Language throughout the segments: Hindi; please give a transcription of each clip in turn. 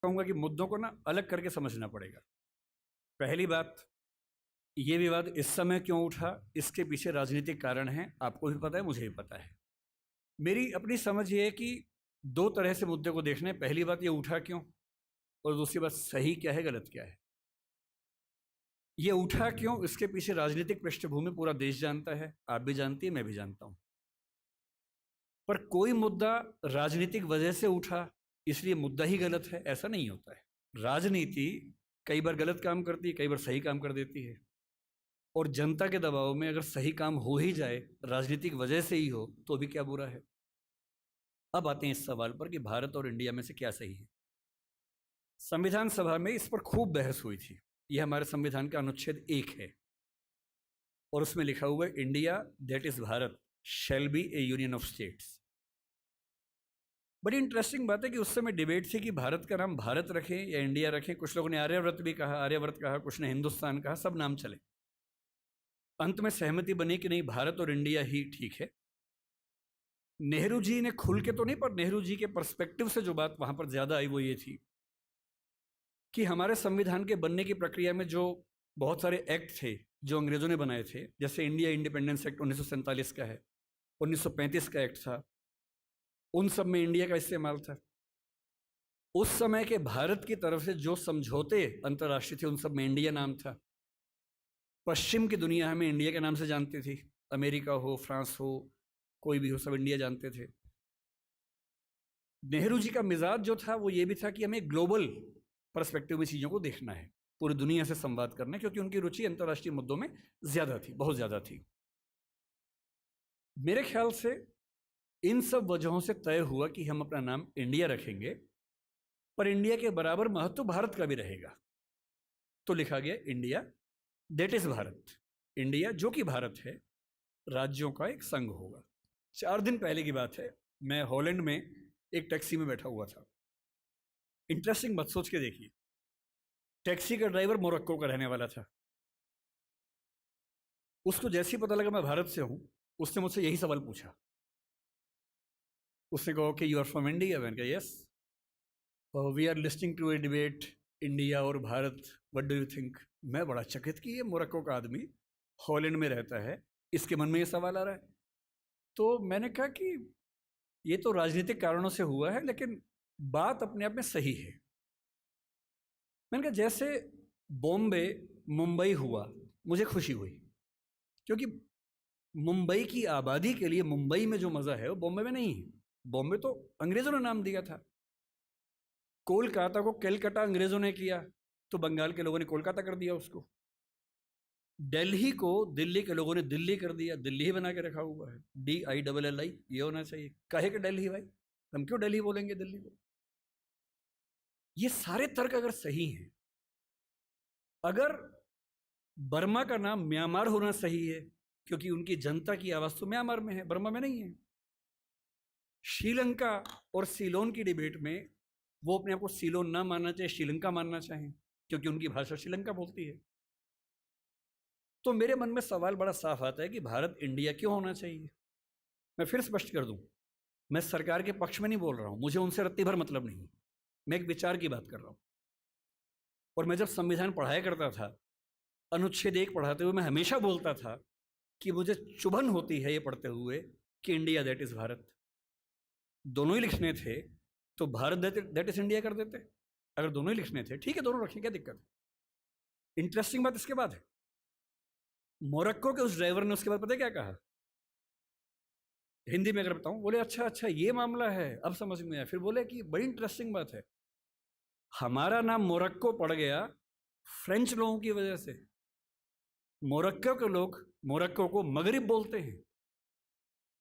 कहूँगा कि मुद्दों को ना अलग करके समझना पड़ेगा। पहली बात, ये विवाद इस समय क्यों उठा, इसके पीछे राजनीतिक कारण हैं, आपको भी पता है, मुझे भी पता है। मेरी अपनी समझ ये है कि दो तरह से मुद्दे को देखना है। पहली बात, ये उठा क्यों, और दूसरी बात, सही क्या है, गलत क्या है। ये उठा क्यों, इसके पीछे राजनीतिक पृष्ठभूमि पूरा देश जानता है, आप भी जानती है, मैं भी जानता हूँ। पर कोई मुद्दा राजनीतिक वजह से उठा इसलिए मुद्दा ही गलत है, ऐसा नहीं होता है। राजनीति कई बार गलत काम करती है, कई बार सही काम कर देती है, और जनता के दबाव में अगर सही काम हो ही जाए, राजनीतिक वजह से ही हो, तो भी क्या बुरा है। अब आते हैं इस सवाल पर कि भारत और इंडिया में से क्या सही है। संविधान सभा में इस पर खूब बहस हुई थी। यह हमारे संविधान का अनुच्छेद 1 है, और उसमें लिखा हुआ है, India that is Bharat shall be A union of states. बड़ी इंटरेस्टिंग बात है कि उस समय डिबेट थी कि भारत का नाम भारत रखें या इंडिया रखें। कुछ लोगों ने आर्यव्रत भी कहा, आर्यव्रत कहा, कुछ ने हिंदुस्तान कहा, सब नाम चले। अंत में सहमति बनी कि नहीं, भारत और इंडिया ही ठीक है। नेहरू जी ने खुल के तो नहीं, पर नेहरू जी के पर्सपेक्टिव से जो बात वहां पर ज्यादा आई वो ये थी कि हमारे संविधान के बनने की प्रक्रिया में जो बहुत सारे एक्ट थे जो अंग्रेजों ने बनाए थे, जैसे इंडिया इंडिपेंडेंस एक्ट 1947 का है, 1935 का एक्ट था, उन सब में इंडिया का इस्तेमाल था। उस समय के भारत की तरफ से जो समझौते अंतर्राष्ट्रीय थे, उन सब में इंडिया नाम था। पश्चिम की दुनिया हमें इंडिया के नाम से जानती थी, अमेरिका हो, फ्रांस हो, कोई भी हो, सब इंडिया जानते थे। नेहरू जी का मिजाज जो था वो ये भी था कि हमें ग्लोबल पर्सपेक्टिव में चीज़ों को देखना है, पूरी दुनिया से संवाद करना है, क्योंकि उनकी रुचि अंतर्राष्ट्रीय मुद्दों में ज़्यादा थी, बहुत ज़्यादा थी। मेरे ख्याल से इन सब वजहों से तय हुआ कि हम अपना नाम इंडिया रखेंगे, पर इंडिया के बराबर महत्व भारत का भी रहेगा। तो लिखा गया India that is Bharat. India जो कि भारत है, राज्यों का एक संघ होगा। 4 दिन पहले की बात है, मैं हॉलैंड में एक टैक्सी में बैठा हुआ था। इंटरेस्टिंग मत सोच के देखिए, टैक्सी का ड्राइवर मोरक्को का रहने वाला था। उसको जैसे ही पता लगा मैं भारत से हूं, उसने मुझसे यही सवाल पूछा। उसने कहा कि यू आर फ्रॉम इंडिया। मैंने कहा yes. We are listing to a debate India और Bharat, what do you think. मैं बड़ा चकित कि ये मोरक्को का आदमी हॉलैंड में रहता है, इसके मन में ये सवाल आ रहा है। तो मैंने कहा कि ये तो राजनीतिक कारणों से हुआ है, लेकिन बात अपने आप में सही है। मैंने कहा जैसे बॉम्बे मुंबई हुआ, मुझे खुशी हुई, क्योंकि मुंबई की आबादी के लिए मुंबई में जो मज़ा है वो बॉम्बे में नहीं है। बॉम्बे तो अंग्रेज़ों ने नाम दिया था। कोलकाता को कैलकाटा अंग्रेज़ों ने किया, तो बंगाल के लोगों ने कोलकाता कर दिया उसको। दिल्ली को दिल्ली के लोगों ने दिल्ली कर दिया, दिल्ली ही बना के रखा हुआ है, DILLI, ये होना चाहिए। कहे कि दिल्ली भाई, हम क्यों दिल्ली बोलेंगे दिल्ली को। ये सारे तर्क अगर सही हैं, अगर बर्मा का नाम म्यांमार होना सही है, क्योंकि उनकी जनता की आवाज़ तो म्यांमार में है, बर्मा में नहीं है। श्रीलंका और सीलोन की डिबेट में वो अपने आप को सीलोन ना मानना चाहे, श्रीलंका मानना चाहें, क्योंकि उनकी भाषा श्रीलंका बोलती है। तो मेरे मन में सवाल बड़ा साफ आता है कि भारत इंडिया क्यों होना चाहिए। मैं फिर स्पष्ट कर दूं, मैं सरकार के पक्ष में नहीं बोल रहा हूं, मुझे उनसे रत्ती भर मतलब नहीं, मैं एक विचार की बात कर रहा हूं। और मैं जब संविधान पढ़ाया करता था, अनुच्छेद 1 पढ़ाते हुए मैं हमेशा बोलता था कि मुझे चुभन होती है ये पढ़ते हुए कि इंडिया दैट इज भारत। दोनों ही लिखने थे तो भारत दैट इज इंडिया कर देते। अगर दोनों ही लिखने थे, ठीक है, दोनों रखें, क्या दिक्कत है। इंटरेस्टिंग बात इसके बाद है, मोरक्को के उस ड्राइवर ने उसके बाद पता है क्या कहा, हिंदी में अगर बताऊं, बोले अच्छा अच्छा ये मामला है, अब समझ में आया। फिर बोले कि बड़ी इंटरेस्टिंग बात है, हमारा नाम मोरक्को पड़ गया फ्रेंच लोगों की वजह से। मोरक्को के लोग मोरक्को को मगरिब बोलते हैं।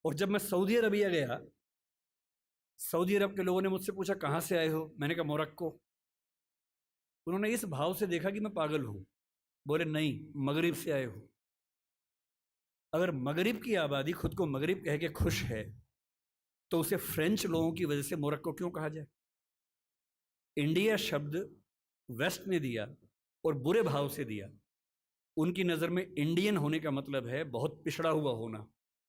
और जब मैं सऊदी अरबिया गया, सऊदी अरब के लोगों ने मुझसे पूछा कहाँ से आए हो, मैंने कहा मोरक्को। उन्होंने इस भाव से देखा कि मैं पागल हूँ, बोले नहीं, मगरिब से आए हो। अगर मगरिब की आबादी खुद को मगरिब कह के खुश है, तो उसे फ्रेंच लोगों की वजह से मोरक्को क्यों कहा जाए। इंडिया शब्द वेस्ट ने दिया और बुरे भाव से दिया। उनकी नज़र में इंडियन होने का मतलब है बहुत पिछड़ा हुआ होना,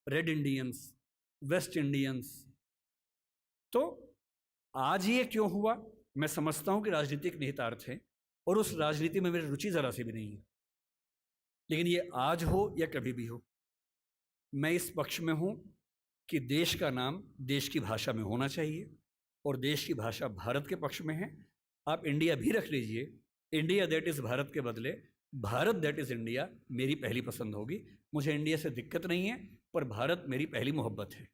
रेड इंडियंस, वेस्ट इंडियंस। तो आज ये क्यों हुआ, मैं समझता हूँ कि राजनीतिक निहितार्थ हैं और उस राजनीति में मेरी रुचि ज़रा सी भी नहीं है, लेकिन ये आज हो या कभी भी हो, मैं इस पक्ष में हूँ कि देश का नाम देश की भाषा में होना चाहिए और देश की भाषा भारत के पक्ष में है। आप इंडिया भी रख लीजिए, इंडिया दैट इज़ भारत के बदले भारत दैट इज़ इंडिया मेरी पहली पसंद होगी। मुझे इंडिया से दिक्कत नहीं है, पर भारत मेरी पहली मोहब्बत है।